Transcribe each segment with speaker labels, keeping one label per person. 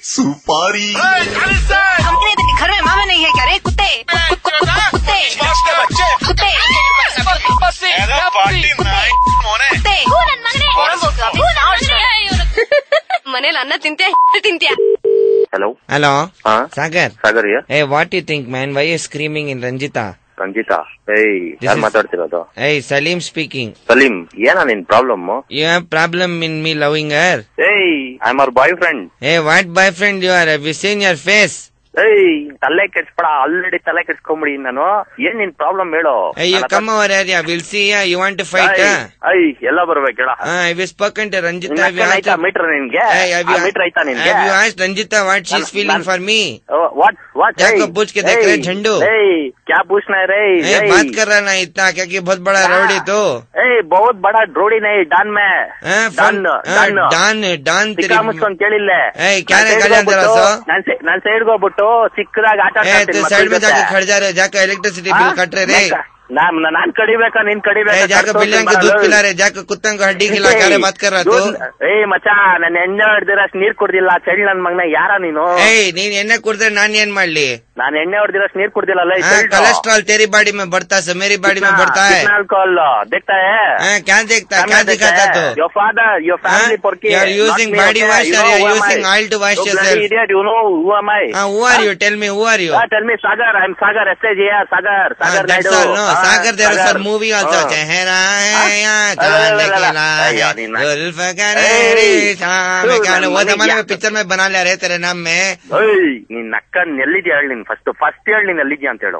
Speaker 1: सुपारी।
Speaker 2: घर में मामा नहीं है क्या रे? कुत्ते कुत्ते कुत्ते ಮನೇಲಿ ಅನ್ನ ತಿಂತ್ಯಾ?
Speaker 3: Hello.
Speaker 4: Hello.
Speaker 3: Sagar.
Speaker 4: here. Hey, what do you think, man? Why are you screaming in Ranjita?
Speaker 3: Hey, ಯಾರು ಮಾತಾಡ್ತಿರೋದು?
Speaker 4: Hey, Salim speaking.
Speaker 3: Salim, ಏನ ನಿನ್ problem?
Speaker 4: You have problem in me loving her?
Speaker 3: Hey, I'm her boyfriend.
Speaker 4: Hey, what boyfriend you are? Have you seen your face?
Speaker 3: Hey, ತಲೆ ಕೆಡ್ಸ್ಬೇಡ, already ತಲೆ ಕೆಡ್ಸ್ಕೊಂಬಿಡಿ ನಾನು. ಏನ್ ನಿನ್ problem ಹೇಳು?
Speaker 4: Hey, you come over here, we'll see ya. You want to fight?
Speaker 3: ಎಲ್ಲ ಬರ್ಬೇಕು ಹೇಳ.
Speaker 4: Have you spoken to Ranjita?
Speaker 3: Metre ನಿನ್ಗೆ? ಮೀಟರ್ ಆಯ್ತಾ ನಿನ್ಗೆ?
Speaker 4: Have you asked Ranjita what she's feeling for me?
Speaker 3: What?
Speaker 4: जाको पूछ के देख रहे झंडू.
Speaker 3: क्या पूछना है रे?
Speaker 4: बात कर रहा ना इतना, क्योंकि बहुत बड़ा रौडी तो.
Speaker 3: बहुत बड़ा रोडी नहीं, डान में डान
Speaker 4: तेरी
Speaker 3: मुझको ಕೇಳಿಲ್ಲ.
Speaker 4: क्या
Speaker 3: ನಾನ್ ಸೈಡ್ಗೆ ಹೋಗ್ಬಿಟ್ಟು ಸಿಕ್ಕದಾಗ ಆಟ
Speaker 4: साइड में जाके खड़ जा रहे, जाकर इलेक्ट्रिसिटी बिल कट रहे रे.
Speaker 3: ನಾನ್ ಕಡಿಬೇಕಾ ನೀನ್ ಕಡಿಬೇಕಾ?
Speaker 4: जाकर बिल्लियों को दूध पिला रहे, जाकर कुत्तों को हड्डी खिला के बात कर रहा तू.
Speaker 3: ಮಚ್ಚ, ನನ್ನ ಎಣ್ಣೆ ಹೊಡೆದಿರ ನೀರ್ ಕುಡ್ದಿಲ್ಲ, ಚಳಿ ನನ್ ಮಗನ ಯಾರ ನೀನು?
Speaker 4: ನೀನ್ ಎಣ್ಣೆ ಕುಡ್ದ್ರೆ ನಾನ್ ಏನ್ ಮಾಡ್ಲಿ?
Speaker 3: ನಾನು ಎಣ್ಣೆ ಹೊಡೆದಿರ ನೀರ್ ಕುಡ್ದಿಲ್ಲ.
Speaker 4: कोलेस्ट्रॉल तेरी बॉडी में बढ़ता है, मेरी बॉडी में बढ़ता है.
Speaker 3: अल्कोहल देखता है?
Speaker 4: क्या देखता है, क्या दिखाता तो?
Speaker 3: Your father, your family porky.
Speaker 4: You are using body wash or you are using oil to wash yourself?
Speaker 3: Idiot, you know who am I?
Speaker 4: Who are you? Tell me, who are you?
Speaker 3: Tell me, Sagar. I'm Sagar. SAG. Sagar.
Speaker 4: That's all. No, Sagar. There is a movie also. चेहरा है या चांद खिला है, जुल्फ करे शाम क्या? वो जमाने में पिक्चर में बना ले रहे तेरे नाम में.
Speaker 3: ನೀನ್ ನಕ್ಕನ್ ಎಲ್ಲಿದ್ಯಾ ಹೇಳಿ? ನೀನ್ ಫಸ್ಟ್ ಹೇಳಿ ನೀನ್ ಎಲ್ಲಿದ್ಯಾ ಅಂತ ಹೇಳು.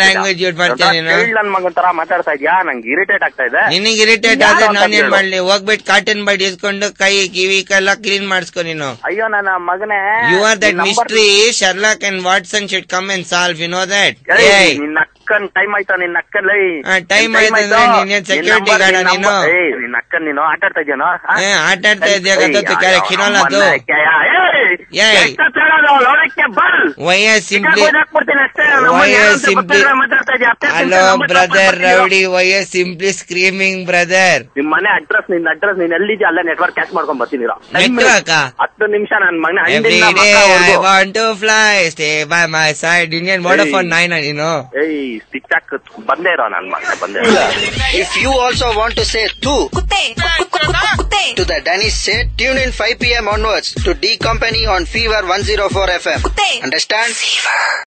Speaker 4: ಲ್ಯಾಂಗ್ವೇಜ್ ಯೂಸ್ ಮಾಡ್ತೀನಿ
Speaker 3: ನನ್ ಮಗನ್ ತರ ಮಾತಾಡ್ತಾ ಇದ್ಯಾ? ನಂಗೆ ಇರಿಟೇಟ್ ಆಗ್ತಾ ಇದೆ.
Speaker 4: ನಿನಗೆ ಇರಿಟೇಟ್ ಆದ್ರೆ ನಾನ್ ಏನ್ ಮಾಡ್ಲಿ? ಹೋಗ್ಬಿಟ್ಟು ಕಾಟನ್ ಬಡ್ ಇಸ್ಕೊಂಡು ಕೈ ಕಿವಿ ಎಲ್ಲ ಕ್ಲೀನ್ ಮಾಡಿಸ್ಕೊ ನೀನು.
Speaker 3: ಅಯ್ಯೋ ನನ್ನ ಮಗನೇ,
Speaker 4: you are that mystery Sherlock and Watson should come and solve, you know that?
Speaker 3: ನಿನ್ ನಕ್ಕನ್ ಟೈಮ್ ಆಯ್ತಾ? ನಿನ್ ನಕ್ಕನ್
Speaker 4: ಟೈಮ್ ಆಯ್ತಾ? ನೀನ್ ಸೆಕ್ಯೂರಿಟಿ ಗಾರ್ಡ್ ನೀನು?
Speaker 3: ನಿನ್ ನಕ್ಕನ್ ನೀನು ಆಟಾಡ್ತಾ ಇದ್ಯಾನೋ?
Speaker 4: ಆಟಾಡ್ತಾ ಇದ್ಯಾ ಗೊತ್ತು? ಕಿನೋಲ ಅದು. Why are simply hello brother Rowdy, why are simply screaming brother?
Speaker 3: ನಿಮ್ ಮನೆ ಅಡ್ರೆಸ್, ನಿನ್ ಅಡ್ರೆಸ್ ನೀನ್ ಎಲ್ಲಿದ್ಯಾ ಅಲ್ಲೇ ನೆಟ್ವರ್ಕ್ ಕ್ಯಾಚ್ ಮಾಡ್ಕೊಂಡ್ ಬರ್ತೀನಿ. 10 ನಿಮಿಷ ನನ್ ಮಗನ.
Speaker 4: Every day I want to fly, stay by my side. Indian Vodafone 9, you know.
Speaker 3: Stitch ಹಾಕ್ ಬಂದೇ ಇರೋ ನನ್ ಮಗನ, ಬಂದೇ.
Speaker 5: If you also want to say too to the Danish set, tune in 5 p.m. onwards to D Company on Fever 104 FM. Understand?